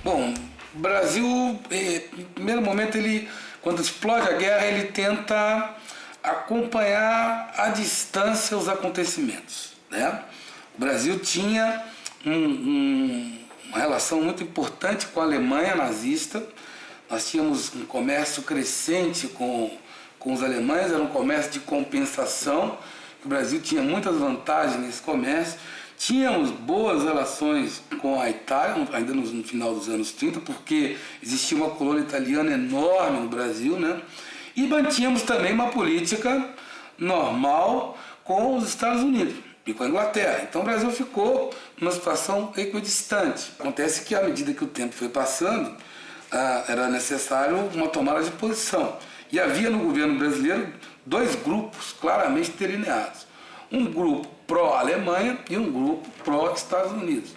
Bom, o Brasil, no primeiro momento, quando explode a guerra, ele tenta acompanhar à distância os acontecimentos, né? O Brasil tinha uma relação muito importante com a Alemanha nazista. Nós tínhamos um comércio crescente com os alemães, era um comércio de compensação. O Brasil tinha muitas vantagens nesse comércio. Tínhamos boas relações com a Itália, ainda no final dos anos 30, porque existia uma colônia italiana enorme no Brasil, né? E mantínhamos também uma política normal com os Estados Unidos e com a Inglaterra. Então o Brasil ficou numa situação equidistante. Acontece que, à medida que o tempo foi passando, era necessário uma tomada de posição. E havia no governo brasileiro dois grupos claramente delineados. Um grupo pró-Alemanha e um grupo pró-Estados Unidos.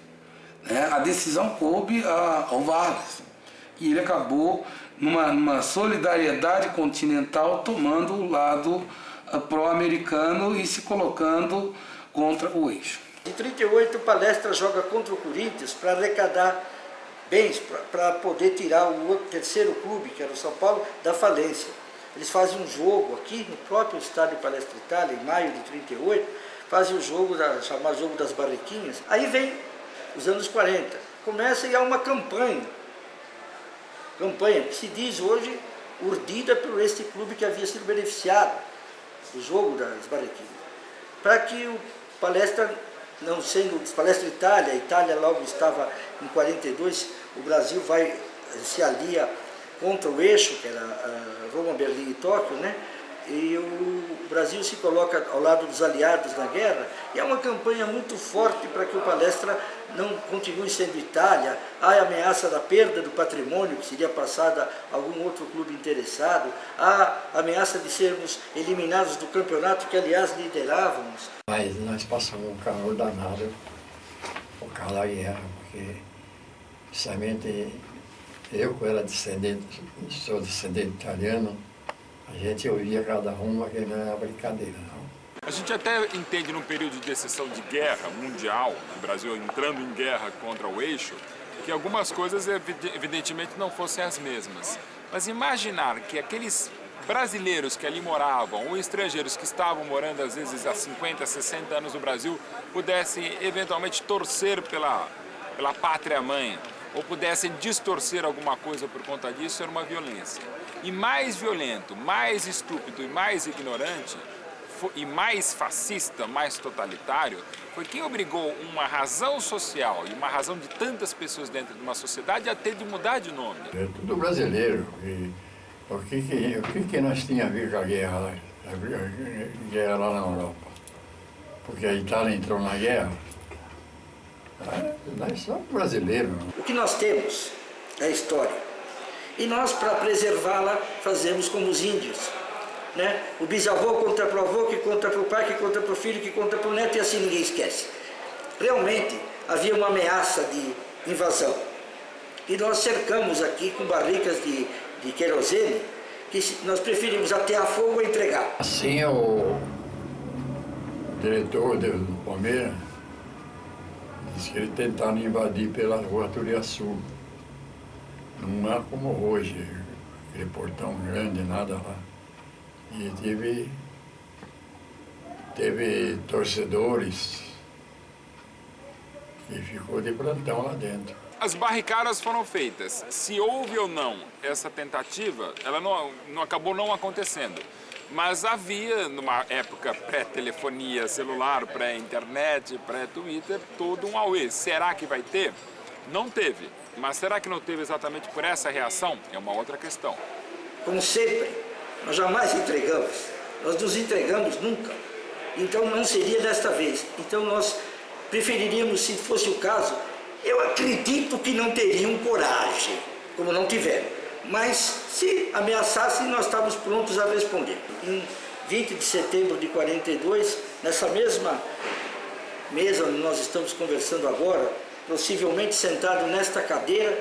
A decisão coube ao Vargas. E ele acabou, numa solidariedade continental, tomando o lado pró-americano e se colocando contra o eixo. Em 1938, o Palestra joga contra o Corinthians para arrecadar bens, para poder tirar o terceiro clube, que era o São Paulo, da falência. Eles fazem um jogo aqui no próprio estádio Palestra Itália, em maio de 1938, fazem o jogo, chamado Jogo das Barriquinhas. Aí vem os anos 40, começa e há uma campanha que se diz hoje urdida por este clube que havia sido beneficiado do Jogo das Barriquinhas, para que o Palestra, não sendo Palestra Itália, a Itália logo estava em 42, o Brasil se alia contra o eixo, que era Roma, Berlim e Tóquio, né? E o Brasil se coloca ao lado dos aliados na guerra, e é uma campanha muito forte para que o Palestra não continue sendo Itália. Há a ameaça da perda do patrimônio, que seria passada a algum outro clube interessado, há a ameaça de sermos eliminados do campeonato, que aliás liderávamos. Mas nós passamos um calor danado por causa da guerra, porque justamente eu, que era sou descendente italiano, a gente ouvia cada uma que não era brincadeira, não. A gente até entende num período de exceção de guerra mundial, o Brasil entrando em guerra contra o eixo, que algumas coisas evidentemente não fossem as mesmas. Mas imaginar que aqueles brasileiros que ali moravam, ou estrangeiros que estavam morando às vezes há 50, 60 anos no Brasil, pudessem eventualmente torcer pela pátria-mãe, ou pudessem distorcer alguma coisa por conta disso, era uma violência. E mais violento, mais estúpido e mais ignorante, e mais fascista, mais totalitário, foi quem obrigou uma razão social e uma razão de tantas pessoas dentro de uma sociedade a ter de mudar de nome. É tudo brasileiro. E o que nós tínhamos a ver com a guerra lá? A guerra lá na Europa? Porque a Itália entrou na guerra. Nós somos brasileiros. O que nós temos é a história. E nós, para preservá-la, fazemos como os índios, né? O bisavô conta para o avô, que conta para o pai, que conta para o filho, que conta para o neto, e assim ninguém esquece. Realmente, havia uma ameaça de invasão. E nós cercamos aqui com barricas de querosene, que nós preferimos atear fogo a entregar. Assim, o diretor do Palmeiras disse que ele tentava invadir pela rua Turiaçu. Não é como hoje, aquele portão grande, nada lá. E teve torcedores que ficou de plantão lá dentro. As barricadas foram feitas. Se houve ou não essa tentativa, ela não acabou não acontecendo. Mas havia, numa época pré-telefonia celular, pré-internet, pré-Twitter, todo um auê. Será que vai ter? Não teve. Mas será que não teve exatamente por essa reação? É uma outra questão. Como sempre, nós jamais entregamos. Nós nos entregamos nunca. Então não seria desta vez. Então nós preferiríamos, se fosse o caso, eu acredito que não teriam coragem, como não tiveram. Mas se ameaçassem, nós estávamos prontos a responder. Em 20 de setembro de 42, nessa mesma mesa onde nós estamos conversando agora, possivelmente sentado nesta cadeira,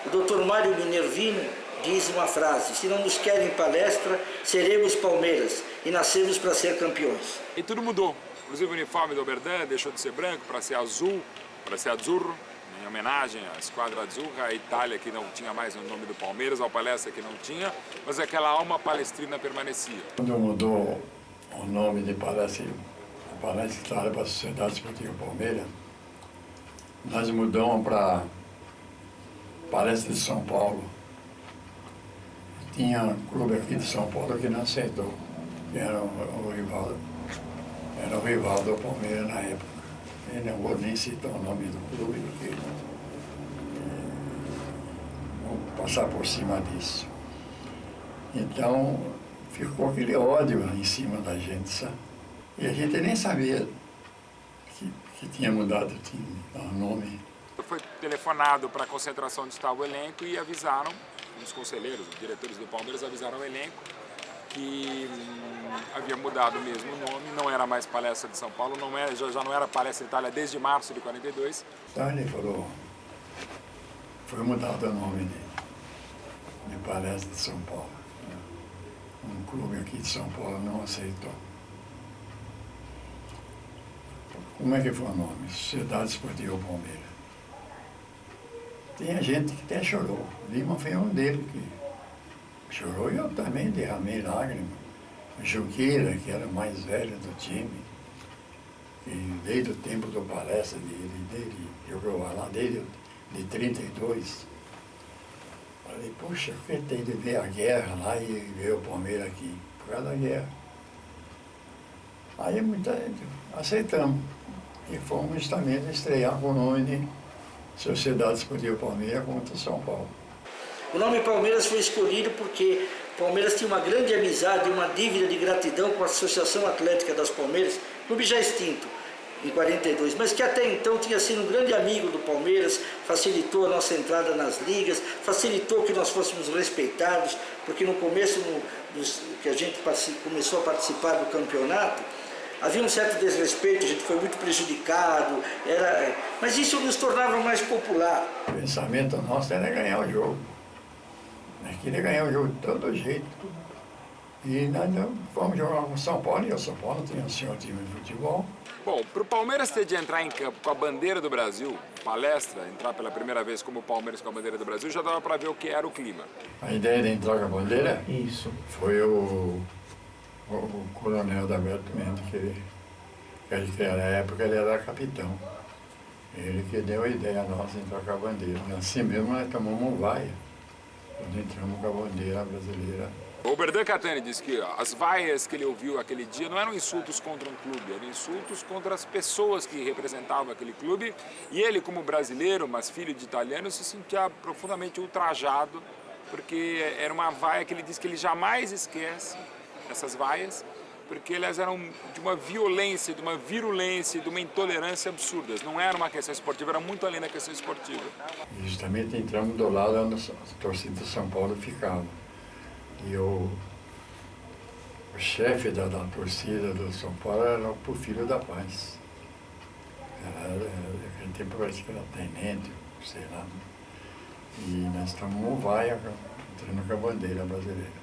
o Dr. Mário Minervino diz uma frase: se não nos querem Palestra, seremos Palmeiras e nascemos para ser campeões. E tudo mudou. Inclusive o uniforme do Oberdan deixou de ser branco para ser azul, para ser azzurro, em homenagem à Squadra Azzurra, a Itália que não tinha mais o nome do Palmeiras, ao Palestra que não tinha, mas aquela alma palestrina permanecia. Quando mudou o nome de Palestra Itália para a Sociedade Esportiva Palmeiras, nós mudamos para Palestra de São Paulo. Tinha um clube aqui de São Paulo que não aceitou, que era o rival do Palmeiras na época. Eu não vou nem citar o nome do clube, porque vou passar por cima disso. Então, ficou aquele ódio em cima da gente, sabe? E a gente nem sabia que tinha mudado o nome. Foi telefonado para a concentração onde estava o elenco e avisaram, os conselheiros, os diretores do Palmeiras avisaram o elenco que havia mudado mesmo o nome, não era mais Palestra de São Paulo, já não era Palestra Itália desde março de 42. Então ele falou, foi mudado o nome de Palestra de São Paulo. Um clube aqui de São Paulo não aceitou. Como é que foi o nome? Sociedade Esportiva Palmeiras. Tinha gente que até chorou. Lima foi um deles que chorou e eu também derramei lágrimas. O Junqueira, que era o mais velho do time, que desde o tempo do Palestra dele jogou lá, desde de 32. Falei, puxa, o que tem de ver a guerra lá e ver o Palmeiras aqui? Por causa da guerra. Aí muita gente aceitamos. E fomos justamente estrear com o nome de Sociedade Esportiva Palmeiras contra São Paulo. O nome Palmeiras foi escolhido porque Palmeiras tinha uma grande amizade, uma dívida de gratidão com a Associação Atlética das Palmeiras, clube já extinto em 42, mas que até então tinha sido um grande amigo do Palmeiras, facilitou a nossa entrada nas ligas, facilitou que nós fôssemos respeitados, porque no começo, que a gente começou a participar do campeonato, havia um certo desrespeito, a gente foi muito prejudicado, mas isso nos tornava mais popular. O pensamento nosso era ganhar o jogo. Nós queríamos ganhar o jogo de todo jeito. E nós fomos jogar com o São Paulo, e o São Paulo tinha o seu time de futebol. Bom, para o Palmeiras ter de entrar em campo com a bandeira do Brasil, Palestra, entrar pela primeira vez como Palmeiras com a bandeira do Brasil, já dava para ver o que era o clima. A ideia de entrar com a bandeira? Isso. Foi o coronel da Alberto Mendes, que na época ele era capitão. Ele que deu a ideia a nós de entrar com a bandeira. Assim mesmo nós tomamos vaia, quando entramos com a bandeira brasileira. O Berdan Catani disse que as vaias que ele ouviu aquele dia não eram insultos contra um clube, eram insultos contra as pessoas que representavam aquele clube. E ele, como brasileiro, mas filho de italiano, se sentia profundamente ultrajado, porque era uma vaia que ele disse que ele jamais esquece, essas vaias, porque elas eram de uma violência, de uma virulência, de uma intolerância absurdas. Não era uma questão esportiva, era muito além da questão esportiva. E justamente entramos do lado onde a torcida de São Paulo ficava. E o chefe da torcida do São Paulo era o Porfírio da Paz. Naquele tempo parece que era tenente, sei lá. E nós estamos no vaia, entrando com a bandeira brasileira.